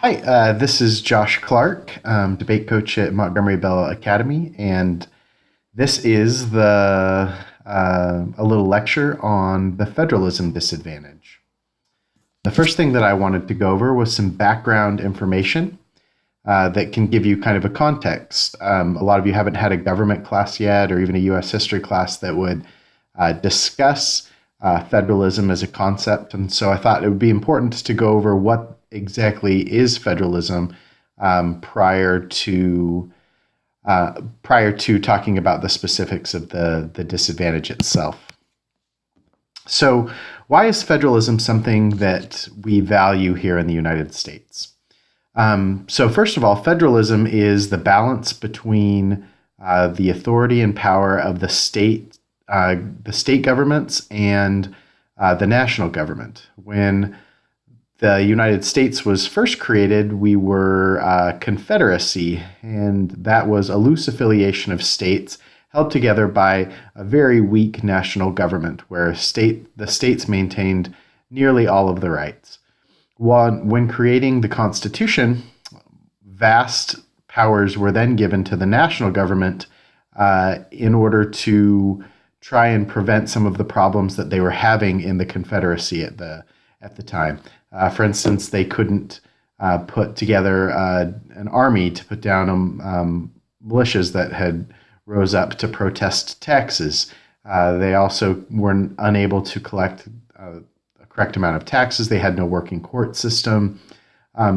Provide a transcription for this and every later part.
Hi, this is Josh Clark, debate coach at Montgomery Bell Academy, and this is a little lecture on the federalism disadvantage. The first thing that I wanted to go over was some background information that can give you kind of a context. A lot of you haven't had a government class yet, or even a U.S. history class that would discuss federalism as a concept, and so I thought it would be important to go over what exactly is federalism prior to talking about the specifics of the disadvantage itself. So, why is federalism something that we value here in the United States? So, first of all, federalism is the balance between the authority and power of the state governments and the national government. When the United States was first created, we were a confederacy, and that was a loose affiliation of states held together by a very weak national government, where the states maintained nearly all of the rights. When creating the Constitution, vast powers were then given to the national government in order to try and prevent some of the problems that they were having in the Confederacy at the time. For instance, they couldn't put together an army to put down militias that had rose up to protest taxes. They also were unable to collect a correct amount of taxes. They had no working court system.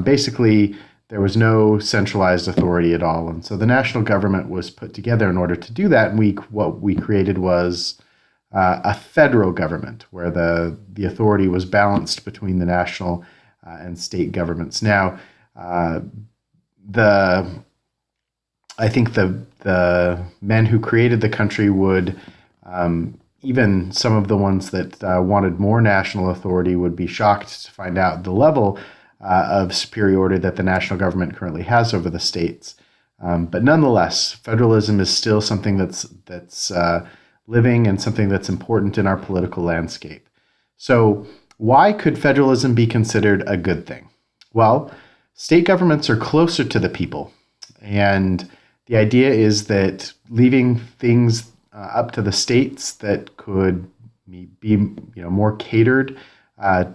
Basically, there was no centralized authority at all. And so the national government was put together in order to do that. And what we created was a federal government where the authority was balanced between the national and state governments. Now, I think the men who created the country would, even some of the ones that wanted more national authority, would be shocked to find out the level of superiority that the national government currently has over the states. But nonetheless, federalism is still something that's living and something that's important in our political landscape. So why could federalism be considered a good thing? Well, state governments are closer to the people. And the idea is that leaving things up to the states that could be more catered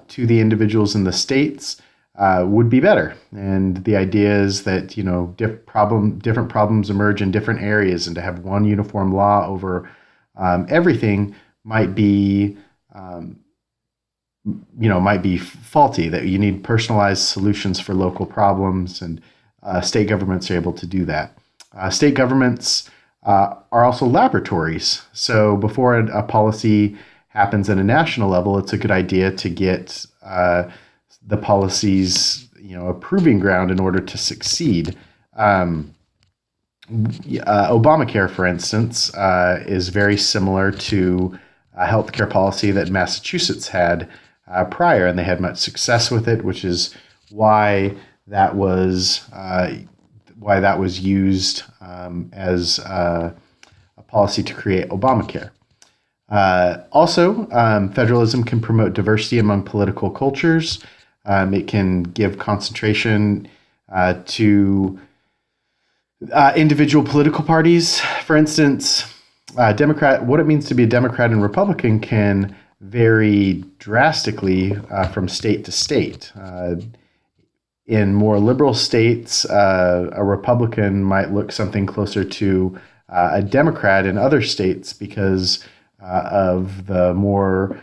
to the individuals in the states would be better. And the idea is that different problems emerge in different areas, and to have one uniform law over everything might be faulty. That you need personalized solutions for local problems, and state governments are able to do that. State governments are also laboratories. So before a policy happens at a national level, it's a good idea to get the policies, a proving ground in order to succeed. Obamacare, for instance, is very similar to a healthcare policy that Massachusetts had prior, and they had much success with it, which is why that was used as a policy to create Obamacare. Also, federalism can promote diversity among political cultures. It can give concentration to individual political parties. For instance, what it means to be a Democrat and Republican can vary drastically from state to state. In more liberal states, a Republican might look something closer to a Democrat in other states because of the more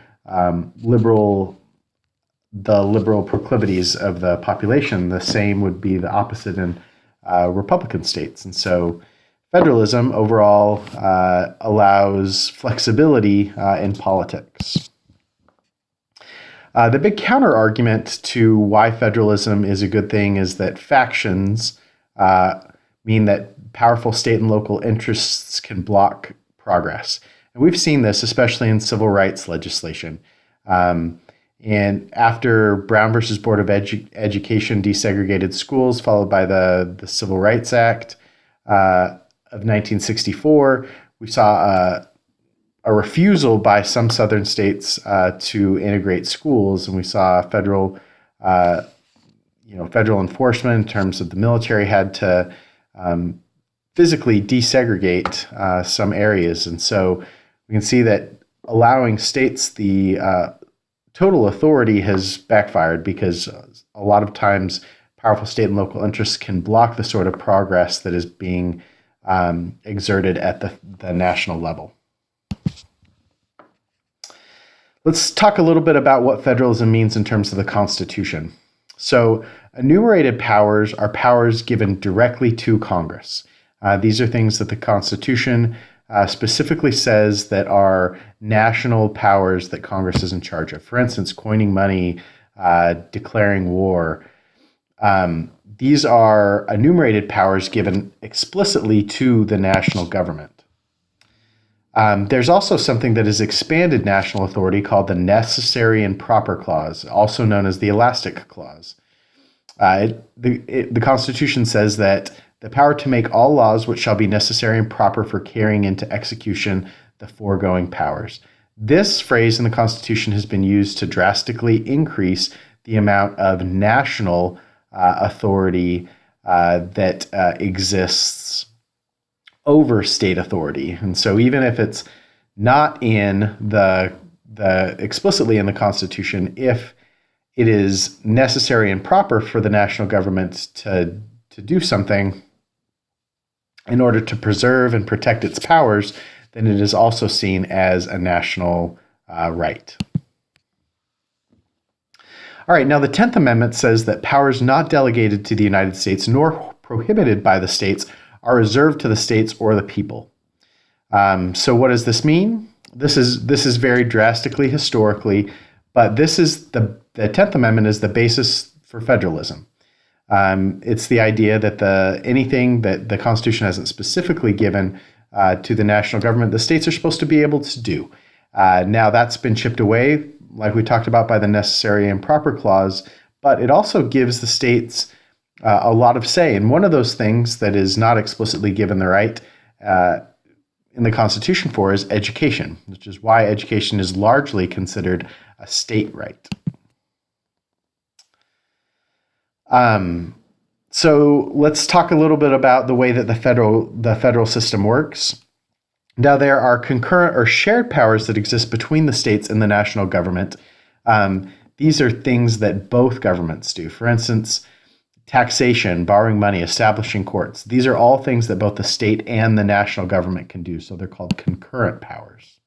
liberal proclivities of the population. The same would be the opposite in Republican states. And so federalism overall allows flexibility in politics. The big counter argument to why federalism is a good thing is that factions mean that powerful state and local interests can block progress. And we've seen this, especially in civil rights legislation. And after Brown versus Board of Education desegregated schools, followed by the Civil Rights Act of 1964, we saw a refusal by some southern states to integrate schools, and we saw federal federal enforcement in terms of the military had to physically desegregate some areas. And so we can see that allowing states the total authority has backfired, because a lot of times powerful state and local interests can block the sort of progress that is being exerted at the national level. Let's talk a little bit about what federalism means in terms of the Constitution. So enumerated powers are powers given directly to Congress. These are things that the Constitution specifically says that are national powers that Congress is in charge of. For instance, coining money, declaring war. These are enumerated powers given explicitly to the national government. There's also something that is expanded national authority called the Necessary and Proper Clause, also known as the Elastic Clause. The Constitution says that the power to make all laws which shall be necessary and proper for carrying into execution the foregoing powers. This phrase in the Constitution has been used to drastically increase the amount of national authority that exists over state authority. And so even if it's not in the explicitly in the Constitution, if it is necessary and proper for the national government to do something in order to preserve and protect its powers, then it is also seen as a national right. All right, now the 10th Amendment says that powers not delegated to the United States nor prohibited by the states are reserved to the states or the people. So what does this mean? This is very drastically historically, but this is the 10th Amendment is the basis for federalism. It's the idea that anything that the Constitution hasn't specifically given to the national government, the states are supposed to be able to do. Now that's been chipped away, like we talked about, by the Necessary and Proper Clause, but it also gives the states a lot of say. And one of those things that is not explicitly given the right in the Constitution for is education, which is why education is largely considered a state right. So let's talk a little bit about the way that the federal system works. Now, there are concurrent or shared powers that exist between the states and the national government. These are things that both governments do. For instance, taxation, borrowing money, establishing courts. These are all things that both the state and the national government can do, so they're called concurrent powers.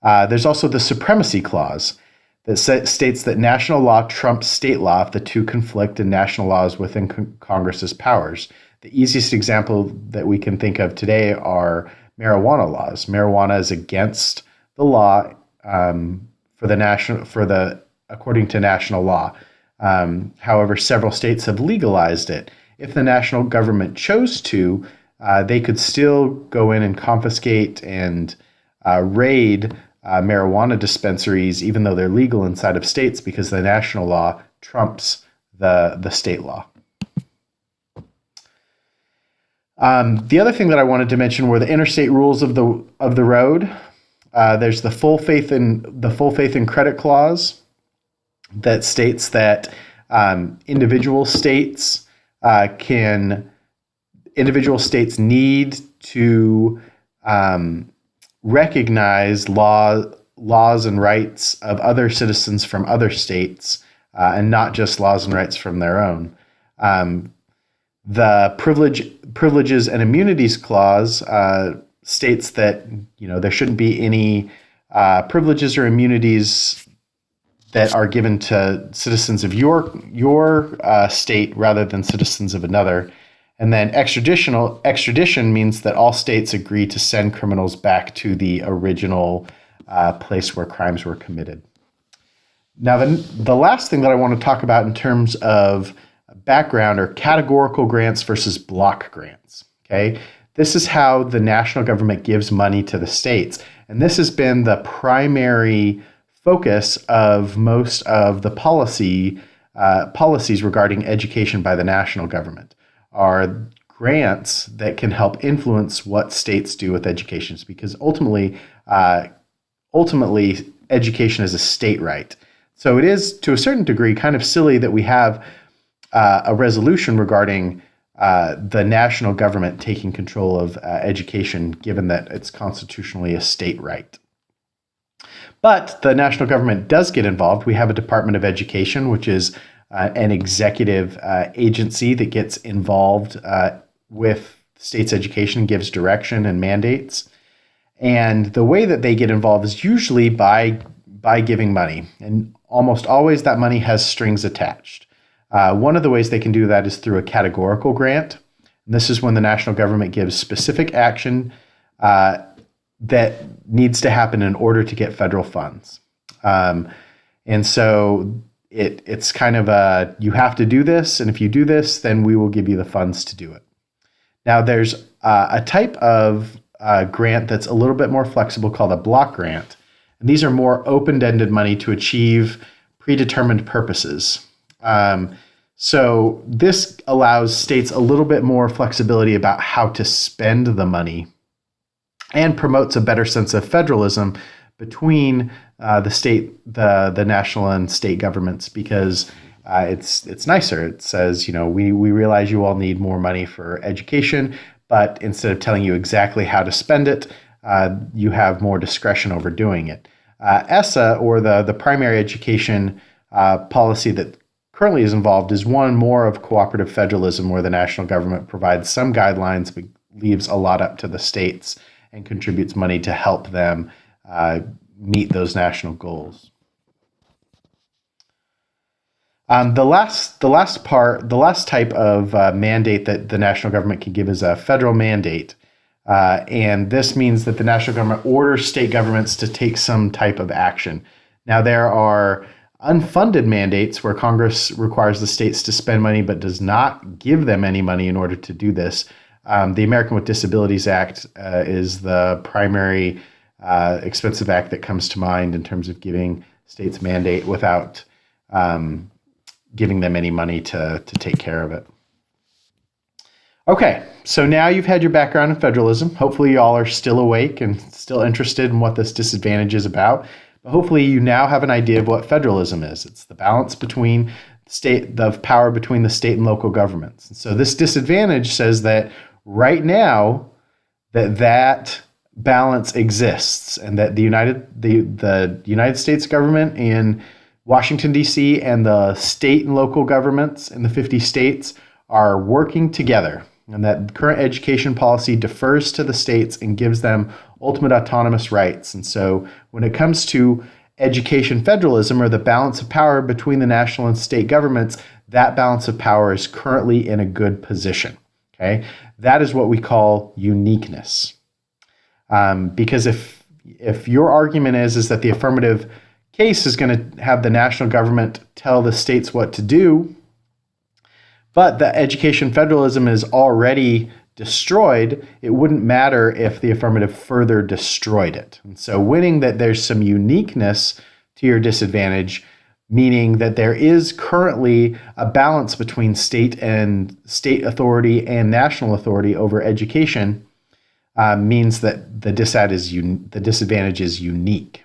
There's also the Supremacy Clause that states that national law trumps state law if the two conflict and national law is within Congress's powers. The easiest example that we can think of today are marijuana laws. Marijuana is against the law according to national law. However, several states have legalized it. If the national government chose to, they could still go in and confiscate and raid marijuana dispensaries, even though they're legal inside of states, because the national law trumps the state law. The other thing that I wanted to mention were the interstate rules of the road. There's the full faith and credit clause that states that individual states need to recognize laws and rights of other citizens from other states, and not just laws and rights from their own. The privileges and immunities clause states that there shouldn't be any privileges or immunities that are given to citizens of your state rather than citizens of another. And then extradition means that all states agree to send criminals back to the original place where crimes were committed. Now, the last thing that I want to talk about in terms of background are categorical grants versus block grants. Okay, this is how the national government gives money to the states, and this has been the primary focus of most of the policies regarding education by the national government are grants that can help influence what states do with education, because ultimately education is a state right. So it is, to a certain degree, kind of silly that we have a resolution regarding the national government taking control of education, given that it's constitutionally a state right. But the national government does get involved. We have a Department of Education, which is an executive agency that gets involved with states' education, gives direction and mandates. And the way that they get involved is usually by giving money. And almost always that money has strings attached. One of the ways they can do that is through a categorical grant. And this is when the national government gives specific action that needs to happen in order to get federal funds. And so it's kind of a, you have to do this, and if you do this, then we will give you the funds to do it. Now, there's a type of grant that's a little bit more flexible called a block grant. And these are more open-ended money to achieve predetermined purposes. So this allows states a little bit more flexibility about how to spend the money and promotes a better sense of federalism between the national and state governments, because it's nicer. It says, we realize you all need more money for education, but instead of telling you exactly how to spend it, you have more discretion over doing it. ESSA, or the primary education policy that currently is involved, is one more of cooperative federalism, where the national government provides some guidelines but leaves a lot up to the states and contributes money to help them meet those national goals. The last type of mandate that the national government can give is a federal mandate. And this means that the national government orders state governments to take some type of action. Now, there are unfunded mandates where Congress requires the states to spend money but does not give them any money in order to do this. The American with Disabilities Act is the primary expensive act that comes to mind in terms of giving states mandate without giving them any money to take care of it. Okay, so now you've had your background in federalism. Hopefully you all are still awake and still interested in what this disadvantage is about. But hopefully you now have an idea of what federalism is. It's the balance between the power between the state and local governments. And so this disadvantage says that right now that balance exists, and that the United States government in Washington, D.C., and the state and local governments in the 50 states are working together, and that current education policy defers to the states and gives them ultimate autonomous rights. And so when it comes to education federalism, or the balance of power between the national and state governments, that balance of power is currently in a good position. Okay, that is what we call uniqueness. Because if your argument is that the affirmative case is going to have the national government tell the states what to do, but the education federalism is already destroyed, it wouldn't matter if the affirmative further destroyed it. And so winning that there's some uniqueness to your disadvantage, meaning that there is currently a balance between state authority and national authority over education, means that the disadvantage is unique.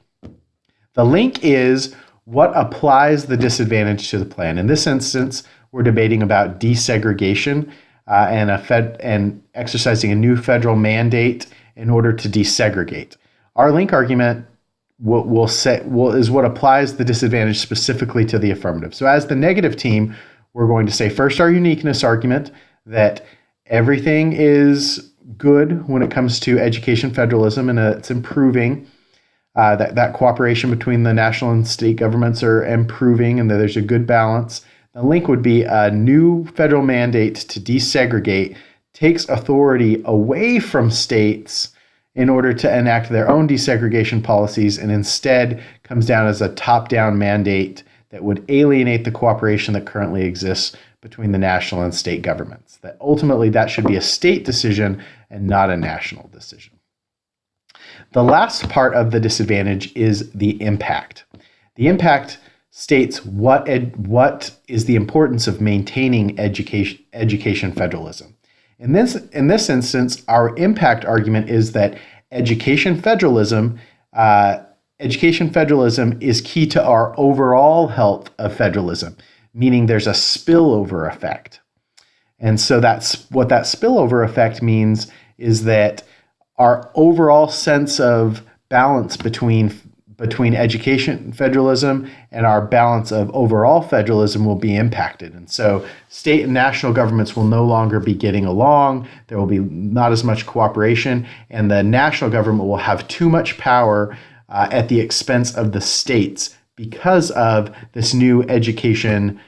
The link is what applies the disadvantage to the plan. In this instance, we're debating about desegregation and exercising a new federal mandate in order to desegregate. Our link argument is what applies the disadvantage specifically to the affirmative. So as the negative team, we're going to say first our uniqueness argument, that everything is good when it comes to education federalism, and it's improving. That cooperation between the national and state governments are improving, and that there's a good balance. The link would be a new federal mandate to desegregate takes authority away from states in order to enact their own desegregation policies, and instead comes down as a top-down mandate that would alienate the cooperation that currently exists between the national and state governments. That ultimately that should be a state decision and not a national decision. The last part of the disadvantage is the impact. The impact states what is the importance of maintaining education federalism. In this instance, our impact argument is that education federalism is key to our overall health of federalism, meaning there's a spillover effect. And so that's what that spillover effect means, is that our overall sense of balance between education federalism and our balance of overall federalism will be impacted. And so state and national governments will no longer be getting along. There will be not as much cooperation, and the national government will have too much power at the expense of the states because of this new education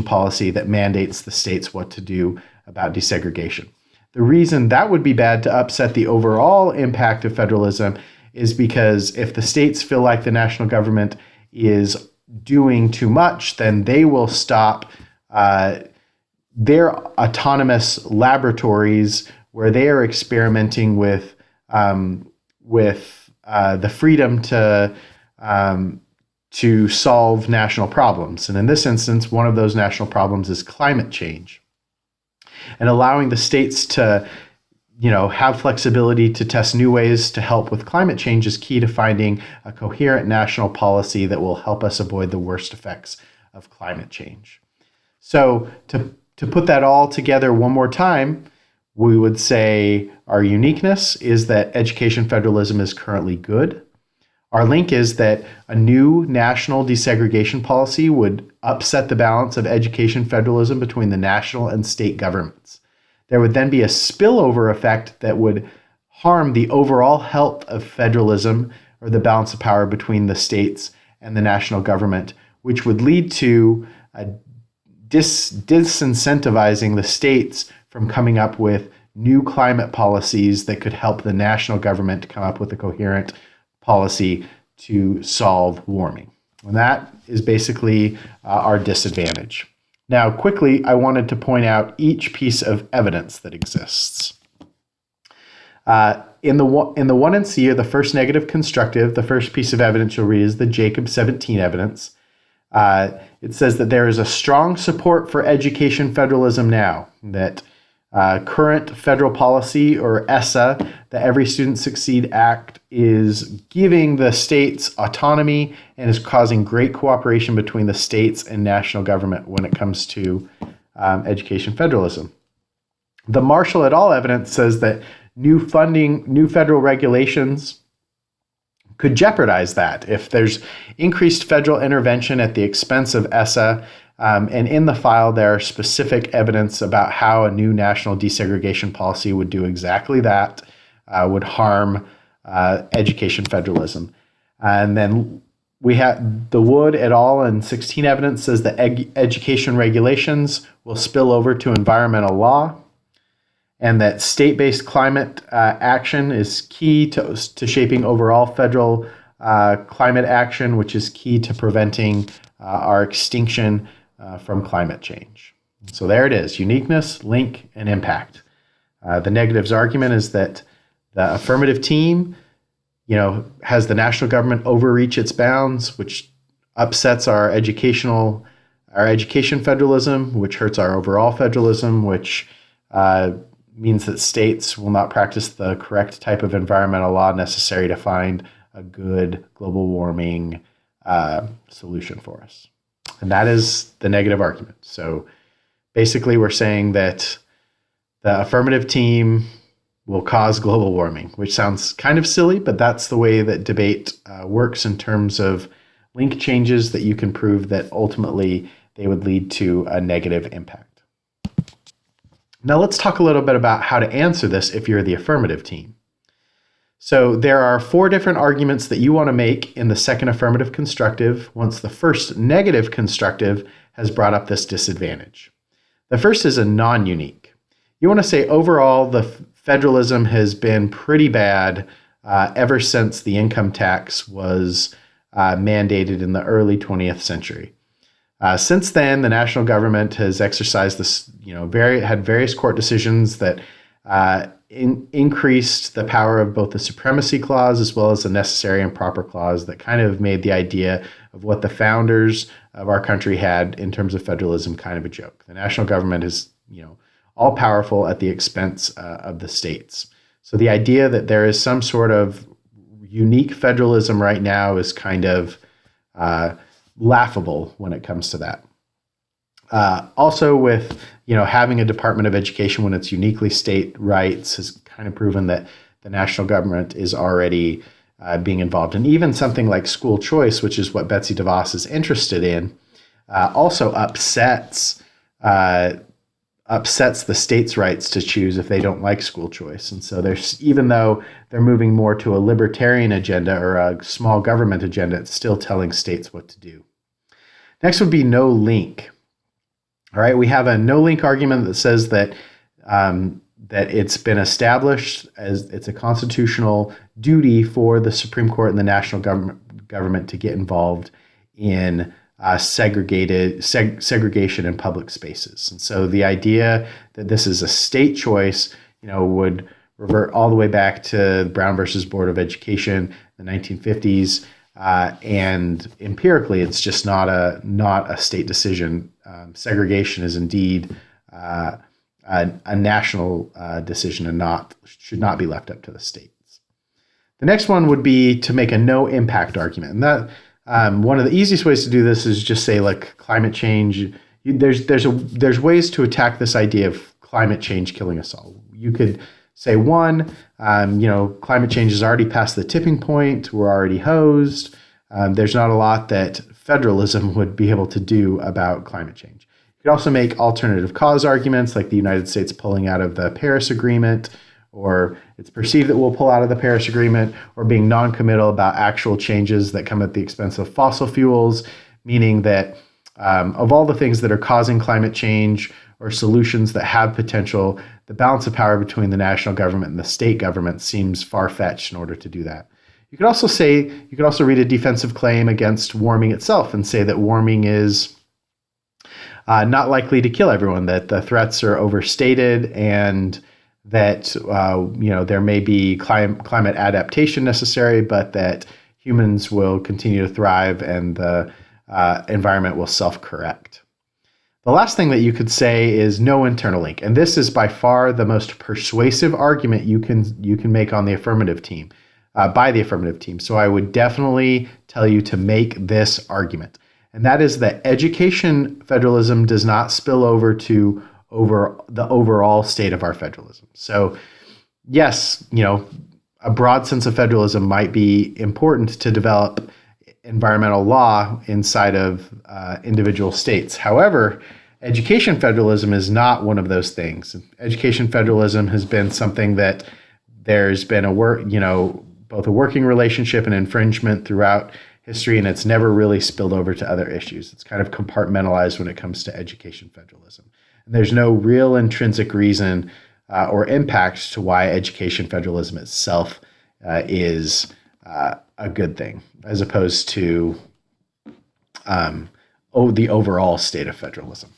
policy that mandates the states what to do about desegregation. The reason that would be bad to upset the overall impact of federalism is because if the states feel like the national government is doing too much, then they will stop their autonomous laboratories where they are experimenting with the freedom to solve national problems. And in this instance, one of those national problems is climate change. And allowing the states to have flexibility to test new ways to help with climate change is key to finding a coherent national policy that will help us avoid the worst effects of climate change. So to put that all together one more time, we would say our uniqueness is that education federalism is currently good. Our link is that a new national desegregation policy would upset the balance of education federalism between the national and state governments. There would then be a spillover effect that would harm the overall health of federalism, or the balance of power between the states and the national government, which would lead to disincentivizing the states from coming up with new climate policies that could help the national government come up with a coherent policy to solve warming. And that is basically our disadvantage. Now, quickly, I wanted to point out each piece of evidence that exists. In the 1 and C, or the first negative constructive, the first piece of evidence you'll read is the Jacob 17 evidence. It says that there is a strong support for education federalism now, that current federal policy, or ESSA, the Every Student Succeed Act, is giving the states autonomy and is causing great cooperation between the states and national government when it comes to education federalism. The Marshall et al. Evidence says that new federal regulations could jeopardize that. If there's increased federal intervention at the expense of ESSA, and in the file, there are specific evidence about how a new national desegregation policy would do exactly that, would harm education federalism. And then we have the Wood et al. And 16 evidence says that education regulations will spill over to environmental law, and that state-based climate action is key to shaping overall federal climate action, which is key to preventing our extinction from climate change. So there it is: uniqueness, link, and impact. The negatives argument is that the affirmative team, has the national government overreach its bounds, which upsets our education federalism, which hurts our overall federalism, which means that states will not practice the correct type of environmental law necessary to find a good global warming solution for us. And that is the negative argument. So basically, we're saying that the affirmative team will cause global warming, which sounds kind of silly, but that's the way that debate works in terms of link changes that you can prove that ultimately they would lead to a negative impact. Now let's talk a little bit about how to answer this if you're the affirmative team. So there are 4 different arguments that you want to make in the second affirmative constructive once the first negative constructive has brought up this disadvantage. The first is a non-unique. You want to say overall the federalism has been pretty bad ever since the income tax was mandated in the early 20th century. Since then, the national government has exercised this, had various court decisions that increased the power of both the supremacy clause as well as the necessary and proper clause that kind of made the idea of what the founders of our country had in terms of federalism kind of a joke. The national government is, all powerful at the expense of the states. So the idea that there is some sort of unique federalism right now is kind of laughable when it comes to that. Also with, having a Department of Education when it's uniquely state rights has kind of proven that the national government is already being involved. And even something like school choice, which is what Betsy DeVos is interested in, also upsets the state's rights to choose if they don't like school choice. And so even though they're moving more to a libertarian agenda or a small government agenda, it's still telling states what to do. Next would be no link. All right, we have a no link argument that says that it's been established as it's a constitutional duty for the Supreme Court and the national government to get involved in segregation in public spaces. And so the idea that this is a state choice, would revert all the way back to Brown versus Board of Education, the 1950s. And empirically, it's just not a state decision. Segregation is indeed a national decision and should not be left up to the states. The next one would be to make a no impact argument, and that one of the easiest ways to do this is just say like climate change. There's ways to attack this idea of climate change killing us all. You could say climate change is already past the tipping point. We're already hosed. There's not a lot that federalism would be able to do about climate change. You could also make alternative cause arguments like the United States pulling out of the Paris Agreement, or it's perceived that we'll pull out of the Paris Agreement, or being non-committal about actual changes that come at the expense of fossil fuels, meaning that of all the things that are causing climate change or solutions that have potential, the balance of power between the national government and the state government seems far-fetched in order to do that. You could also read a defensive claim against warming itself and say that warming is not likely to kill everyone, that the threats are overstated, and that there may be climate adaptation necessary, but that humans will continue to thrive and the environment will self-correct. The last thing that you could say is no internal link, and this is by far the most persuasive argument you can make on the affirmative team, by the affirmative team. So I would definitely tell you to make this argument, and that is that education federalism does not spill over to the overall state of our federalism. So yes, a broad sense of federalism might be important to develop environmental law inside of individual states. However, education federalism is not one of those things. Education federalism has been something that there's been both a working relationship and infringement throughout history, and it's never really spilled over to other issues. It's kind of compartmentalized when it comes to education federalism. And there's no real intrinsic reason or impact to why education federalism itself is a good thing, as opposed to the overall state of federalism.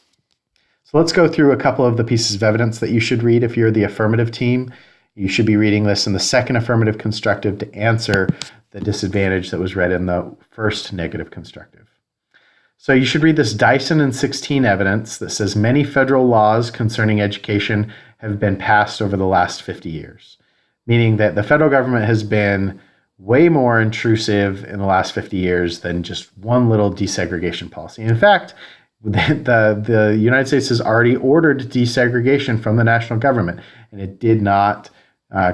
So let's go through a couple of the pieces of evidence that you should read if you're the affirmative team. You should be reading this in the second affirmative constructive to answer the disadvantage that was read in the first negative constructive. So you should read this Dyson and 16 evidence that says many federal laws concerning education have been passed over the last 50 years, meaning that the federal government has been way more intrusive in the last 50 years than just one little desegregation policy. In fact, the United States has already ordered desegregation from the national government, and it did not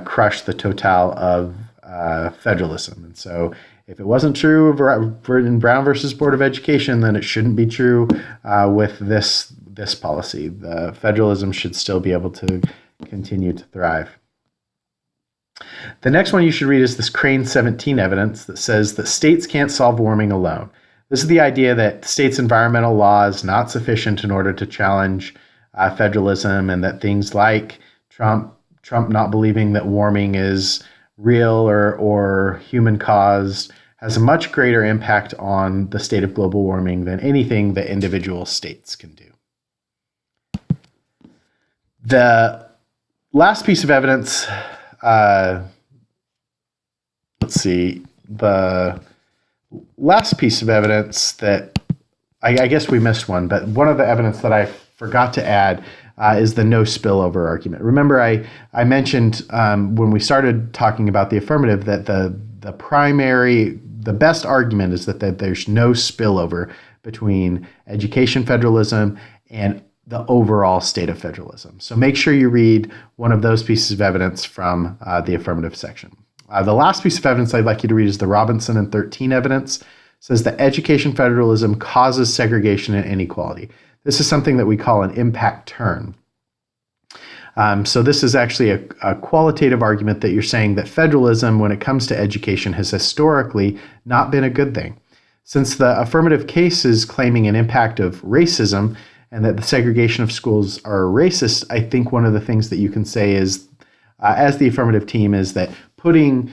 crush the total of federalism. And so if it wasn't true in Brown versus Board of Education, then it shouldn't be true with this policy. The federalism should still be able to continue to thrive. The next one you should read is this Crane 17 evidence that says that states can't solve warming alone. This is the idea that states' environmental law is not sufficient in order to challenge federalism, and that things like Trump not believing that warming is real or human caused has a much greater impact on the state of global warming than anything that individual states can do. The last piece of evidence, the last piece of evidence that I guess we missed one, but one of the evidence that I forgot to add is the no spillover argument. Remember, I mentioned when we started talking about the affirmative that the the best argument is that there's no spillover between education federalism and the overall state of federalism. So make sure you read one of those pieces of evidence from the affirmative section. The last piece of evidence I'd like you to read is the Robinson and 13 evidence. It says that education federalism causes segregation and inequality. This is something that we call an impact turn. So this is actually a qualitative argument that you're saying that federalism, when it comes to education, has historically not been a good thing. Since the affirmative case is claiming an impact of racism and that the segregation of schools are racist, I think one of the things that you can say is, as the affirmative team, is that putting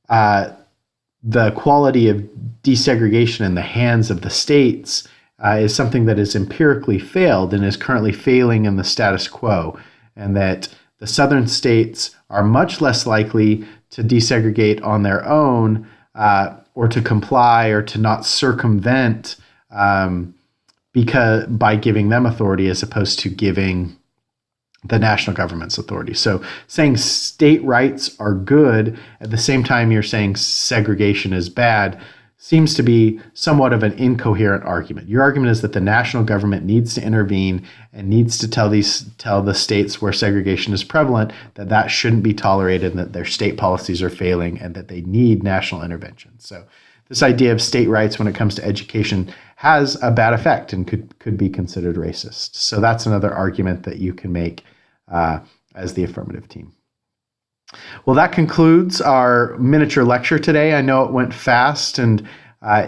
the quality of desegregation in the hands of the states is something that has empirically failed and is currently failing in the status quo, and that the southern states are much less likely to desegregate on their own or to comply or to not circumvent by giving them authority as opposed to giving the national government's authority. So saying state rights are good at the same time you're saying segregation is bad seems to be somewhat of an incoherent argument. Your argument is that the national government needs to intervene and needs to tell the states where segregation is prevalent that that shouldn't be tolerated and that their state policies are failing and that they need national intervention. So this idea of state rights when it comes to education has a bad effect and could be considered racist. So that's another argument that you can make as the affirmative team. Well, that concludes our miniature lecture today. I know it went fast and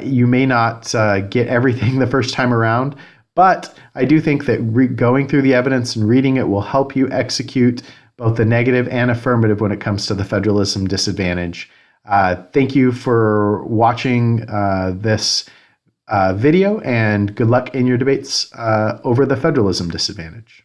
you may not get everything the first time around, but I do think that going through the evidence and reading it will help you execute both the negative and affirmative when it comes to the federalism disadvantage. Thank you for watching this video, and good luck in your debates over the federalism disadvantage.